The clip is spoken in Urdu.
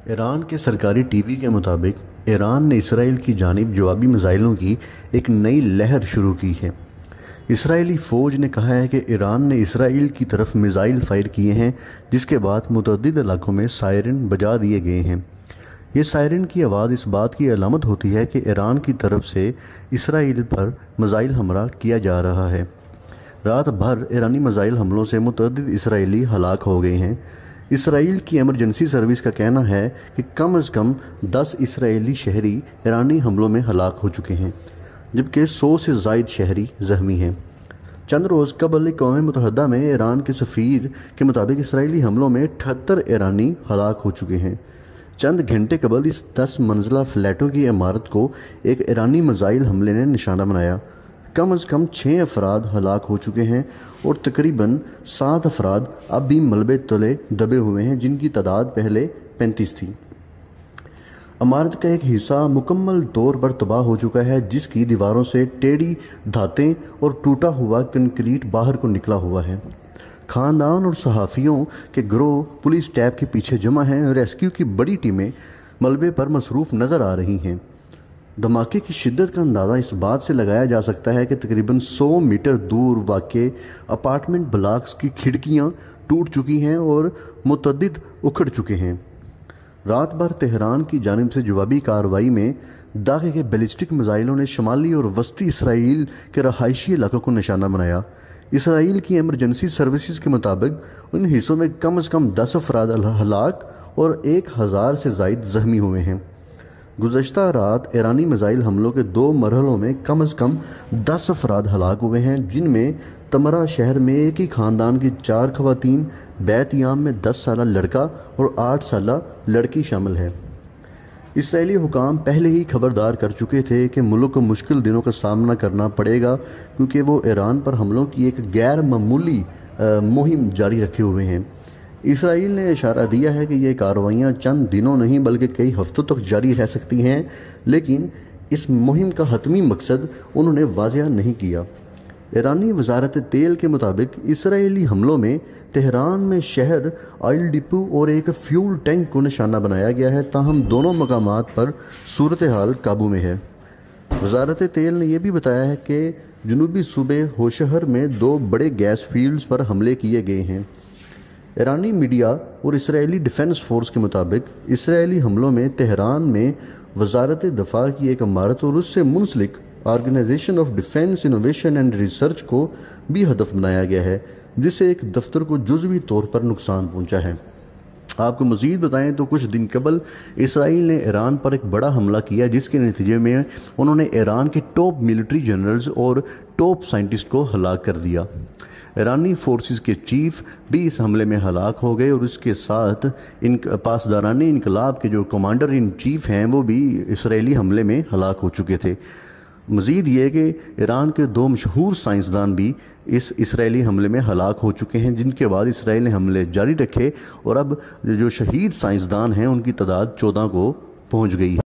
ایران کے سرکاری ٹی وی کے مطابق ایران نے اسرائیل کی جانب جوابی میزائلوں کی ایک نئی لہر شروع کی ہے۔ اسرائیلی فوج نے کہا ہے کہ ایران نے اسرائیل کی طرف میزائل فائر کیے ہیں، جس کے بعد متعدد علاقوں میں سائرن بجا دیے گئے ہیں۔ یہ سائرن کی آواز اس بات کی علامت ہوتی ہے کہ ایران کی طرف سے اسرائیل پر میزائل حملہ کیا جا رہا ہے۔ رات بھر ایرانی میزائل حملوں سے متعدد اسرائیلی ہلاک ہو گئے ہیں۔ اسرائیل کی ایمرجنسی سروس کا کہنا ہے کہ کم از کم 10 اسرائیلی شہری ایرانی حملوں میں ہلاک ہو چکے ہیں، جبکہ 100 سے زائد شہری زخمی ہیں۔ چند روز قبل اقوام متحدہ میں ایران کے سفیر کے مطابق اسرائیلی حملوں میں 78 ایرانی ہلاک ہو چکے ہیں۔ چند گھنٹے قبل اس 10 منزلہ فلیٹوں کی عمارت کو ایک ایرانی میزائل حملے نے نشانہ بنایا۔ کم از کم 6 افراد ہلاک ہو چکے ہیں اور تقریباً 7 افراد اب بھی ملبے تلے دبے ہوئے ہیں، جن کی تعداد پہلے 35 تھی۔ عمارت کا ایک حصہ مکمل طور پر تباہ ہو چکا ہے، جس کی دیواروں سے ٹیڑھی دھاتیں اور ٹوٹا ہوا کنکریٹ باہر کو نکلا ہوا ہے۔ خاندان اور صحافیوں کے گروہ پولیس ٹیب کے پیچھے جمع ہیں اور ریسکیو کی بڑی ٹیمیں ملبے پر مصروف نظر آ رہی ہیں۔ دھماکے کی شدت کا اندازہ اس بات سے لگایا جا سکتا ہے کہ تقریباً 100 میٹر دور واقع اپارٹمنٹ بلاکس کی کھڑکیاں ٹوٹ چکی ہیں اور متعدد اکھڑ چکے ہیں۔ رات بھر تہران کی جانب سے جوابی کارروائی میں داغے کے بیلسٹک میزائلوں نے شمالی اور وسطی اسرائیل کے رہائشی علاقوں کو نشانہ بنایا۔ اسرائیل کی ایمرجنسی سروسز کے مطابق ان حصوں میں کم از کم 10 افراد ہلاک اور 1000 سے زائد زخمی ہوئے ہیں۔ گزشتہ رات ایرانی میزائل حملوں کے 2 مرحلوں میں کم از کم 10 افراد ہلاک ہوئے ہیں، جن میں تمرا شہر میں ایک ہی خاندان کی 4 خواتین، بیت یام میں 10 سالہ لڑکا اور 8 سالہ لڑکی شامل ہے۔ اسرائیلی حکام پہلے ہی خبردار کر چکے تھے کہ ملک کو مشکل دنوں کا سامنا کرنا پڑے گا، کیونکہ وہ ایران پر حملوں کی ایک غیر معمولی مہم جاری رکھے ہوئے ہیں۔ اسرائیل نے اشارہ دیا ہے کہ یہ کارروائیاں چند دنوں نہیں بلکہ کئی ہفتوں تک جاری رہ سکتی ہیں، لیکن اس مہم کا حتمی مقصد انہوں نے واضح نہیں کیا۔ ایرانی وزارت تیل کے مطابق اسرائیلی حملوں میں تہران میں شہر، آئل ڈپو اور ایک فیول ٹینک کو نشانہ بنایا گیا ہے، تاہم دونوں مقامات پر صورتحال قابو میں ہے۔ وزارت تیل نے یہ بھی بتایا ہے کہ جنوبی صوبے ہوشہر میں 2 بڑے گیس فیلڈز پر حملے کیے گئے ہیں۔ ایرانی میڈیا اور اسرائیلی ڈیفنس فورس کے مطابق اسرائیلی حملوں میں تہران میں وزارت دفاع کی ایک عمارت اور اس سے منسلک organization of defence innovation and research کو بھی ہدف بنایا گیا ہے، جس سے ایک دفتر کو جزوی طور پر نقصان پہنچا ہے۔ آپ کو مزید بتائیں تو کچھ دن قبل اسرائیل نے ایران پر ایک بڑا حملہ کیا، جس کے نتیجے میں انہوں نے ایران کے ٹاپ ملٹری جنرلز اور ٹاپ سائنٹسٹ کو ہلاک کر دیا۔ ایرانی فورسز کے چیف بھی اس حملے میں ہلاک ہو گئے اور اس کے ساتھ پاسداران انقلاب کے جو کمانڈر ان چیف ہیں وہ بھی اسرائیلی حملے میں ہلاک ہو چکے تھے۔ مزید یہ کہ ایران کے 2 مشہور سائنسدان بھی اس اسرائیلی حملے میں ہلاک ہو چکے ہیں، جن کے بعد اسرائیل نے حملے جاری رکھے اور اب جو شہید سائنسدان ہیں ان کی تعداد 14 کو پہنچ گئی ہے۔